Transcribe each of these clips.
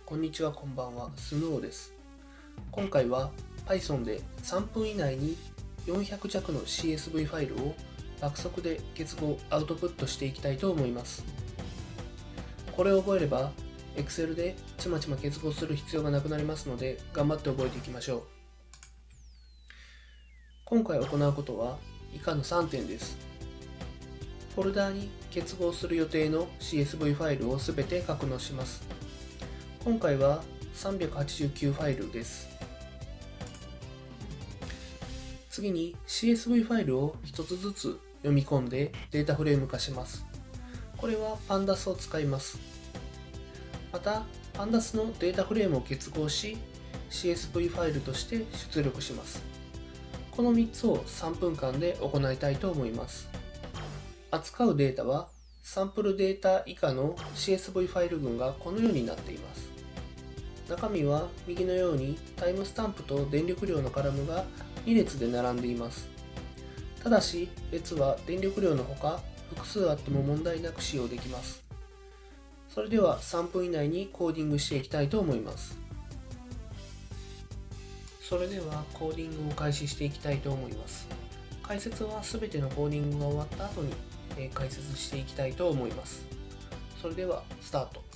こんにちは、こんばんは、スヌオです。今回は Python で3分以内に400弱の CSV ファイルを爆速で結合アウトプットしていきたいと思います。これを覚えれば Excel でちまちま結合する必要がなくなりますので、頑張って覚えていきましょう。今回行うことは以下の3点です。フォルダーに結合する予定の CSV ファイルをすべて格納します。今回は389ファイルです。次に CSV ファイルを1つずつ読み込んでデータフレーム化します。これは Pandas を使います。また Pandas のデータフレームを結合し CSV ファイルとして出力します。この3つを3分間で行いたいと思います。扱うデータはサンプルデータ以下の CSV ファイル群がこのようになっています。中身は右のようにタイムスタンプと電力量のカラムが2列で並んでいます。ただし列は電力量のほか複数あっても問題なく使用できます。それでは3分以内にコーディングしていきたいと思います。それではコーディングを開始していきたいと思います。解説はすべてのコーディングが終わった後に解説していきたいと思います。それではスタート。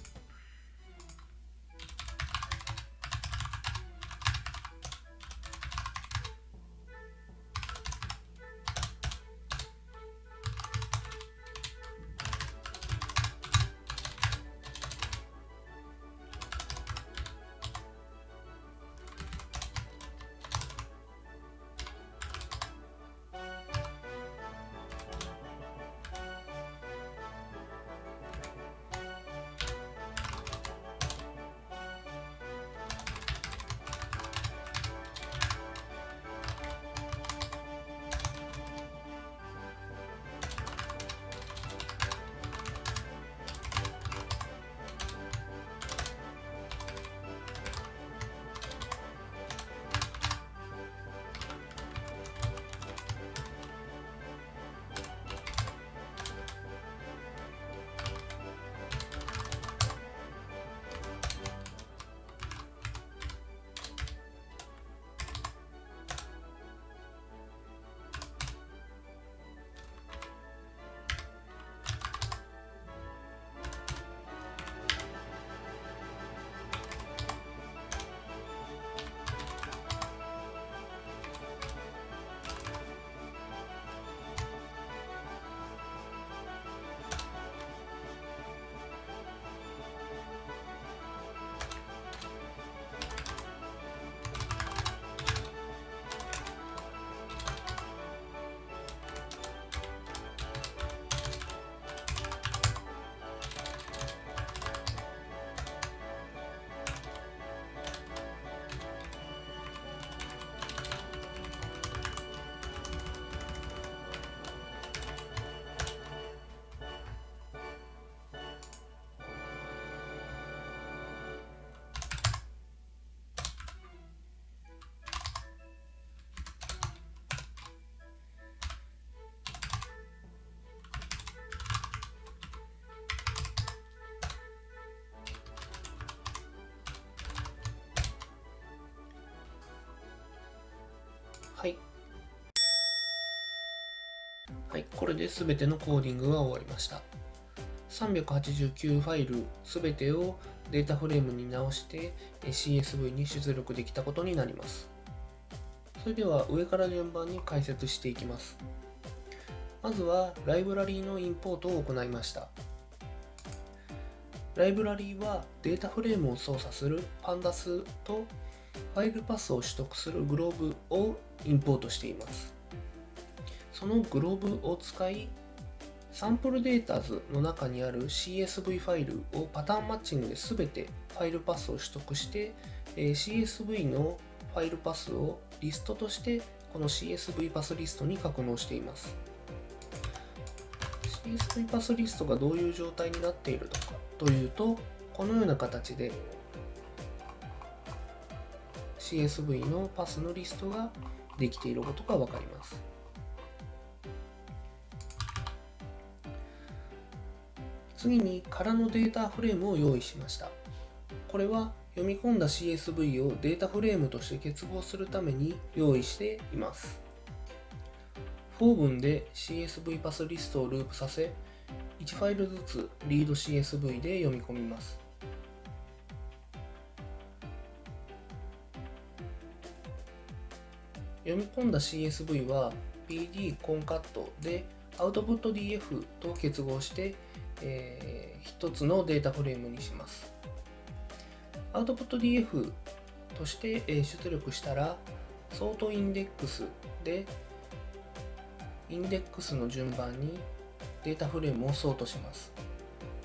はい、これで全てのコーディングが終わりました。389ファイル全てをデータフレームに直して CSV に出力できたことになります。それでは上から順番に解説していきます。まずはライブラリーのインポートを行いました。ライブラリーはデータフレームを操作する Pandas とファイルパスを取得するグローブをインポートしています。そのグローブを使い、サンプルデータズの中にある CSV ファイルをパターンマッチングで全てファイルパスを取得して、CSV のファイルパスをリストとしてこの CSV パスリストに格納しています。CSV パスリストがどういう状態になっているのかというと、このような形で CSV のパスのリストができていることがわかります。次に空のデータフレームを用意しました。これは読み込んだ CSV をデータフレームとして結合するために用意しています。for 文で CSV パスリストをループさせ、1ファイルずつリード CSV で読み込みます。読み込んだ CSV は PD コンカットで output.df と結合して、一つのデータフレームにします。output.df として、出力したらソートインデックスでインデックスの順番にデータフレームをソートします。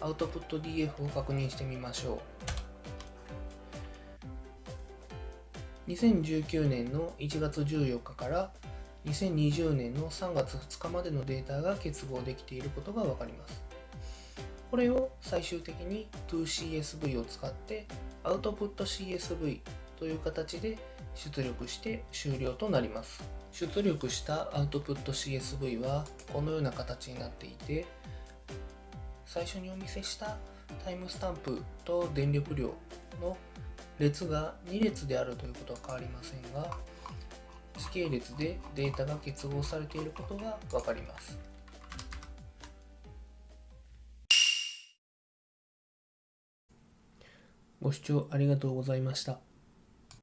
output.df を確認してみましょう。2019年の1月14日から2020年の3月2日までのデータが結合できていることがわかります。これを最終的に toCSV を使って output.csv という形で出力して終了となります。出力した output.csv はこのような形になっていて、最初にお見せしたタイムスタンプと電力量の列が2列であるということは変わりませんが、時系列でデータが結合されていることがわかります。ご視聴ありがとうございました。